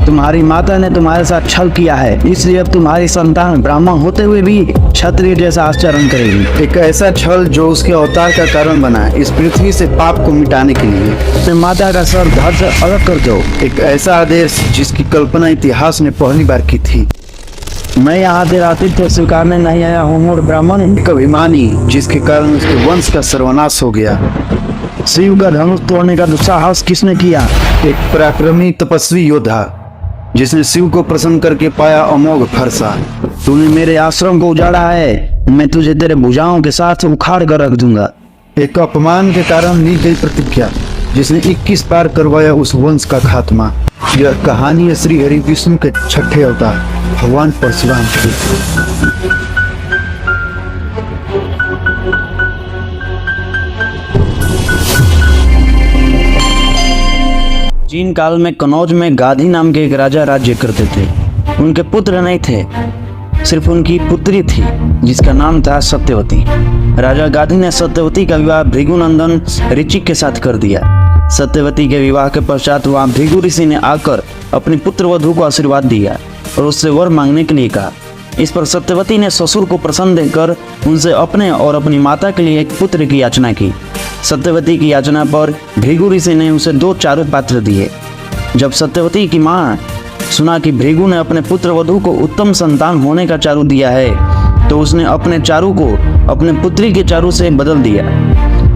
तुम्हारी माता ने तुम्हारे साथ छल किया है, इसलिए अब तुम्हारी संतान ब्राह्मण होते हुए भी क्षत्रिय जैसा आचरण करेगी। एक ऐसा छल जो उसके अवतार का कारण बना इस पृथ्वी से पाप को मिटाने के लिए। अपने माता का सर धड़ से अलग कर दो। एक ऐसा आदेश जिसकी कल्पना इतिहास ने पहली बार की थी। मैं यहाँ तेरा आतिथ्य स्वीकारने नहीं आया हूँ मूढ़ ब्राह्मण। एक अभिमानी जिसके कारण उसके वंश का सर्वनाश हो गया। शिव का धनुष तोड़ने का दुस्साहस किसने किया? एक पराक्रमी तपस्वी योद्धा जिसने शिव को प्रसन्न करके पाया अमोघ फरसा। तूने मेरे आश्रम को उजाड़ा है, मैं तुझे तेरे भुजाओं के साथ उखाड़ कर रख दूंगा। एक अपमान के कारण ली गई प्रतिज्ञा जिसने 21 बार करवाया उस वंश का खात्मा। यह कहानी है श्री हरि विष्णु के छठे अवतार भगवान परशुराम की। प्राचीन काल में कनौज में गाधी नाम के एक राजा राज्य करते थे। उनके पुत्र नहीं थे, सिर्फ उनकी पुत्री थी जिसका नाम था सत्यवती। राजा गाधी ने सत्यवती का विवाह भृगुनंदन ऋचिक के साथ कर दिया। सत्यवती के विवाह के पश्चात वहां भृगु ऋषि ने आकर अपनी पुत्र वधू को आशीर्वाद दिया और उससे वर मांगने के लिए कहा। इस पर सत्यवती ने ससुर को प्रसन्न देकर उनसे अपने और अपनी माता के लिए एक पुत्र की याचना की। सत्यवती की याचना पर भृगु ऋषि ने उसे 2 चारू पात्र दिए। जब सत्यवती की मां सुना कि भृगु ने अपने पुत्र वधू को उत्तम संतान होने का चारू दिया है, तो उसने अपने चारू को अपने पुत्री के चारू से बदल दिया।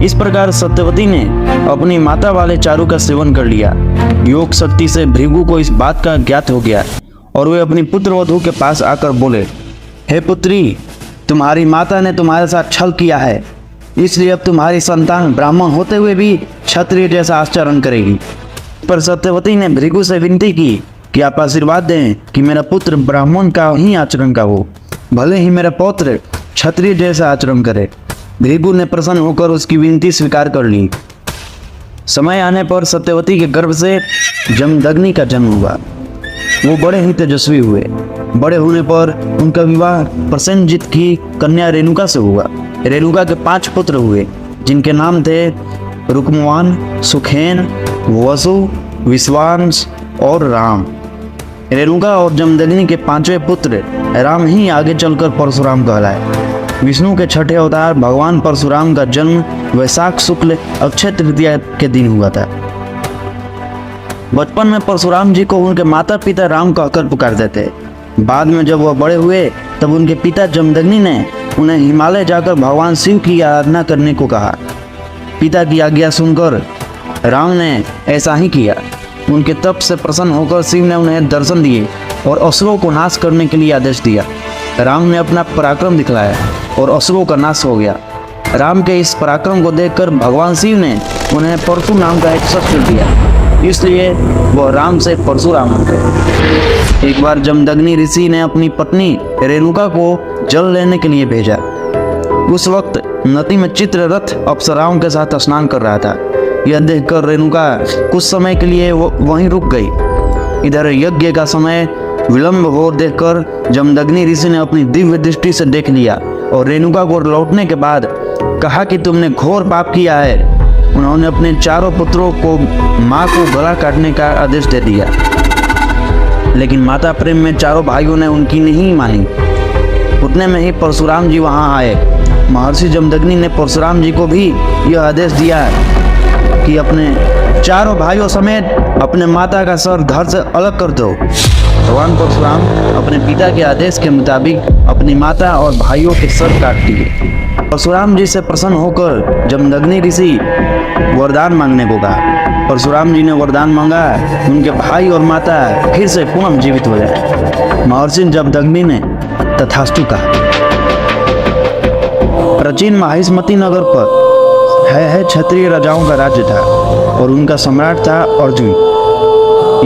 इस प्रकार सत्यवती ने अपनी माता वाले चारू का सेवन कर लिया। योग शक्ति से भृगु को इस बात का ज्ञात हो गया और वे अपनी पुत्र वधू के पास आकर बोले, हे पुत्री, तुम्हारी माता ने तुम्हारे साथ छल किया है, इसलिए अब तुम्हारी संतान ब्राह्मण होते हुए भी क्षत्रिय जैसा आचरण करेगी। पर सत्यवती ने भृगु से विनती की कि आप आशीर्वाद दें कि मेरा पुत्र ब्राह्मण का ही आचरण का हो, भले ही मेरा पौत्र क्षत्रिय जैसा आचरण करे। भृगु ने प्रसन्न होकर उसकी विनती स्वीकार कर ली। समय आने पर सत्यवती के गर्भ से जमदग्नि का जन्म हुआ। वो बड़े ही तेजस्वी हुए। बड़े होने पर उनका विवाह प्रसेनजित की कन्या रेणुका से हुआ। रेणुका के 5 पुत्र हुए जिनके नाम थे रुक्मवान, सुखेन, वसु, विश्वांस और राम। रेणुका और जमदग्नि के 5वें पुत्र राम ही आगे चलकर परशुराम कहलाए। विष्णु के छठे अवतार भगवान परशुराम का जन्म वैशाख शुक्ल अक्षय तृतीया के दिन हुआ था। बचपन में परशुराम जी को उनके माता पिता राम कहकर पुकारते थे। बाद में जब वह बड़े हुए तब उनके पिता जमदग्नि ने उन्हें हिमालय जाकर भगवान शिव की आराधना करने को कहा। पिता की आज्ञा सुनकर राम ने ऐसा ही किया। उनके तप से प्रसन्न होकर शिव ने उन्हें दर्शन दिए और असुरों को नाश करने के लिए आदेश दिया। राम ने अपना पराक्रम दिखलाया और असुरों का नाश हो गया। राम के इस पराक्रम को देखकर भगवान शिव ने उन्हें परशु नाम का एक शस्त्र दिया, इसलिए वह राम से परशुराम हो गए। एक बार जमदग्नि ऋषि ने अपनी पत्नी रेणुका को जल लेने के लिए भेजा। उस वक्त नदी में चित्ररथ अप्सराओं के साथ स्नान कर रहा था। यह देखकर रेणुका कुछ समय के लिए वहीं रुक गई। इधर यज्ञ का समय विलंब हो देखकर जमदग्नि ऋषि ने अपनी दिव्य दृष्टि से देख लिया और रेणुका को लौटने के बाद कहा कि तुमने घोर पाप किया है। उन्होंने अपने चारों पुत्रों को मां को गला काटने का आदेश दे दिया, लेकिन माता प्रेम में चारों भाइयों ने उनकी नहीं मानी। उतने में ही परशुराम जी वहां आए। महर्षि जमदग्नि ने परशुराम जी को भी यह आदेश दिया कि अपने चारों भाइयों समेत अपने माता का सर धड़ से अलग कर दो। भगवान परशुराम अपने पिता के आदेश के मुताबिक अपनी माता और भाइयों के सर काट दिए। परशुराम जी से प्रसन्न होकर जमदग्नि ऋषि वरदान मांगने को कहा। परशुराम जी ने वरदान मांगा, उनके भाई और माता फिर से पुनः जीवित हो जाए। महर्षि जमदग्नि ने तथास्तु कहा। प्राचीन माहिष्मती नगर पर है क्षत्रिय राजाओं का राज्य था और उनका सम्राट था अर्जुन।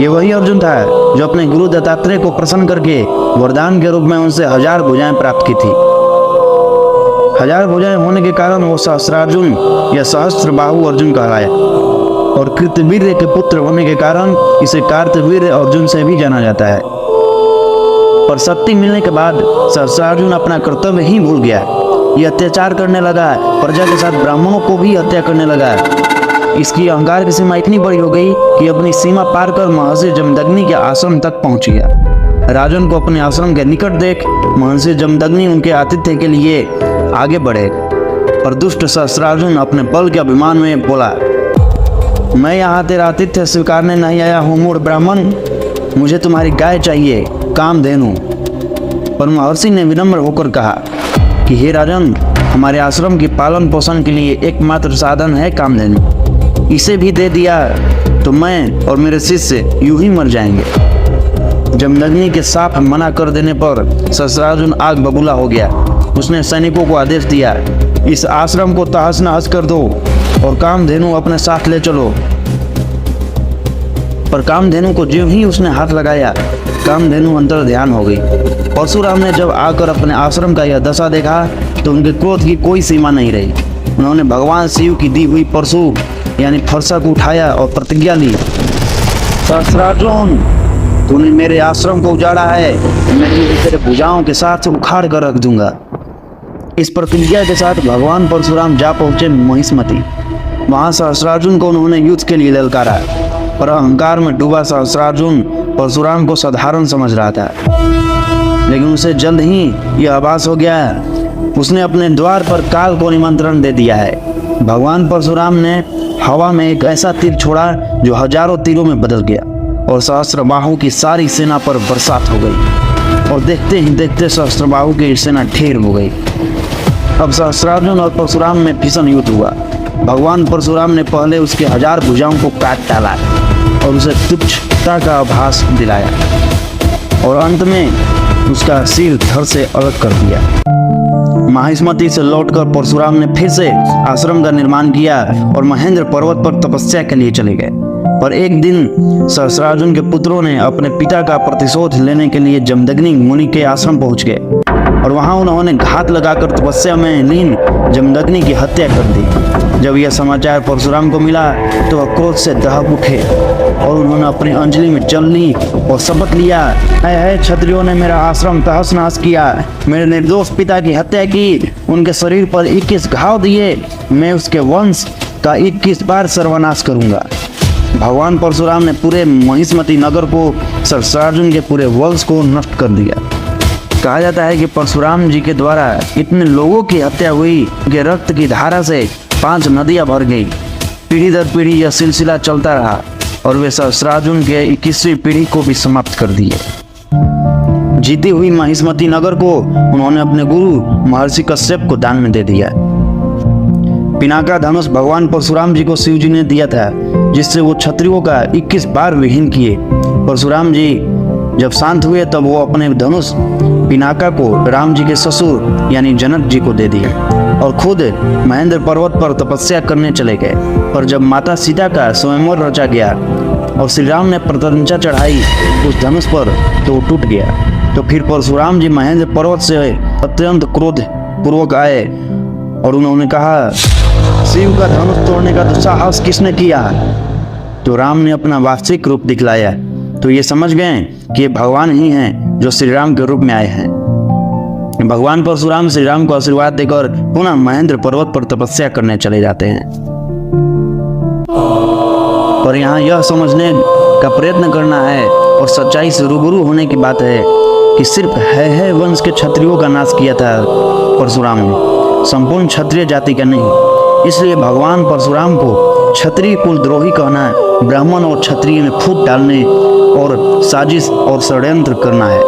ये वही अर्जुन था जो अपने गुरु दत्तात्रेय को प्रसन्न करके वरदान के रूप में उनसे 1000 भुजाएं प्राप्त की थी। 1000 भुजाएं होने के कारण वो सहस्त्रार्जुन या सहस्त्र बाहु अर्जुन कहलाया और कृतवीर्य के पुत्र होने के कारण इसे कार्तवीर्य अर्जुन से भी जाना जाता है। पर शक्ति मिलने के बाद सहस्त्रार्जुन अपना कर्तव्य ही भूल गया। ये अत्याचार करने लगा, प्रजा के साथ ब्राह्मणों को भी हत्या करने लगा। इसकी अहंकार की सीमा इतनी बड़ी हो गई कि अपनी सीमा पार कर महर्षि जमदग्नि के आश्रम तक पहुंच गया। राजन को अपने आश्रम के निकट देख महर्षि जमदग्नि उनके आतिथ्य के लिए आगे बढ़े, पर दुष्ट सहस्त्रार्जुन अपने बल के अभिमान में बोला, मैं यहाँ तेरा आतिथ्य स्वीकारने नहीं आया हूँ मूढ़ ब्राह्मण, मुझे तुम्हारी गाय चाहिए, कामधेनु। पर महर्षि ने विनम्र होकर कहा कि हे राजन, हमारे आश्रम की पालन पोषण के लिए एकमात्र साधन है कामधेनु, इसे भी दे दिया तो मैं और मेरे शिष्य यूं ही मर जाएंगे। जमदग्नि के साफ मना कर देने पर सहस्त्रार्जुन आग बबूला हो गया। उसने सैनिकों को आदेश दिया, इस आश्रम को तहस नहस कर दो और कामधेनु अपने साथ ले चलो। पर कामधेनु को ज्यों ही उसने हाथ लगाया, कामधेनु अंतर ध्यान हो गई। परशुराम ने जब आकर अपने आश्रम का यह दशा देखा तो उनके क्रोध की कोई सीमा नहीं रही। उन्होंने भगवान शिव की दी हुई परशु यानी फरसा को उठाया और प्रतिज्ञा ली, सहस्त्रार्जुन, तूने मेरे आश्रम को उजाड़ा है, मैं तुझे तेरे भुजाओं के साथ उखाड़ कर रख दूंगा। इस प्रतिज्ञा के साथ भगवान परशुराम जा पहुंचे महिष्मति। वहां सहस्त्रार्जुन को उन्होंने युद्ध के लिए ललकारा, पर अहंकार में डूबा सहस्त्रार्जुन परशुराम को साधारण समझ रहा था। लेकिन उसे जल्द ही यह आभास हो गया, उसने अपने द्वार पर काल को निमंत्रण दे दिया है। भगवान परशुराम ने हवा में एक ऐसा तीर छोड़ा जो हजारों तीरों में बदल गया और सहस्त्रबाहु की सारी सेना पर बरसात हो गई, और देखते ही देखते सहस्त्रबाहु की सेना ढेर हो गई। अब सहस्त्रार्जुन और परशुराम में भीषण युद्ध हुआ। भगवान परशुराम ने पहले उसके 1000 भुजाओं को काट डाला और उसे तुच्छता का आभास दिलाया, और अंत में उसका सिर धड़ से अलग कर दिया। महिष्मति से लौटकर परशुराम ने फिर से आश्रम का निर्माण किया और महेंद्र पर्वत पर तपस्या के लिए चले गए। पर एक दिन सहस्त्रार्जुन के पुत्रों ने अपने पिता का प्रतिशोध लेने के लिए जमदग्नि मुनि के आश्रम पहुंच गए, और वहां उन्होंने घात लगाकर तपस्या में लीन जमदग्नि की हत्या कर दी। जब यह समाचार परशुराम को मिला तो वह क्रोध से दहक उठे और उन्होंने अपनी अंजलि में जल ली और शपथ लिया, है क्षत्रियों ने मेरा आश्रम तहस नहस किया, मेरे निर्दोष पिता की हत्या की, उनके शरीर पर 21 घाव दिए, मैं उसके वंश का 21 बार सर्वनाश करूंगा। भगवान परशुराम ने पूरे महिष्मति नगर को, सहस्त्रार्जुन के पूरे वंश को नष्ट कर दिया। कहा जाता है कि परशुराम जी के द्वारा इतने लोगों की हत्या हुई कि रक्त की धारा से 5 नदियां भर गई। पीढ़ी दर पीढ़ी यह सिलसिला चलता रहा और वे सहस्त्रार्जुन के 21वीं पीढ़ी को भी समाप्त कर दिए। जीती हुई महिष्मति नगर को उन्होंने अपने गुरु महर्षि कश्यप को दान में दे दिया। पिनाका धनुष भगवान परशुराम जी को शिव जी ने दिया था, जिससे वो क्षत्रियों का 21 बार विहीन किए। परशुराम जी जब शांत हुए तब वो अपने धनुष पिनाका को राम जी के ससुर यानी जनक जी को दे दिए और खुद महेंद्र पर्वत पर तपस्या करने चले गए। पर जब माता सीता का स्वयंवर रचा गया और श्री राम ने प्रत्यंचा चढ़ाई उस धनुष पर तो वो टूट गया। तो फिर परशुराम जी महेंद्र पर्वत से अत्यंत क्रोध पूर्वक आए और उन्होंने कहा, शिव का धनुष तोड़ने का दुस्साहस किसने किया? तो राम ने अपना वास्तविक रूप दिखलाया। तो ये समझ गए कि ये भगवान ही हैं जो श्री राम के रूप में आए हैं। भगवान परशुराम श्री राम को आशीर्वाद देकर पुनः महेंद्र पर्वत पर तपस्या करने चले जाते हैं। पर यहाँ यह समझने का प्रयत्न करना है और सच्चाई से रूबरू होने की बात है कि सिर्फ है वंश के क्षत्रियों का नाश किया था परशुराम ने, संपूर्ण क्षत्रिय जाति का नहीं। इसलिए भगवान परशुराम को क्षत्रिय कुलद्रोही कहना ब्राह्मण और क्षत्रिय में फूट डालने और साजिश और षड्यंत्र करना है।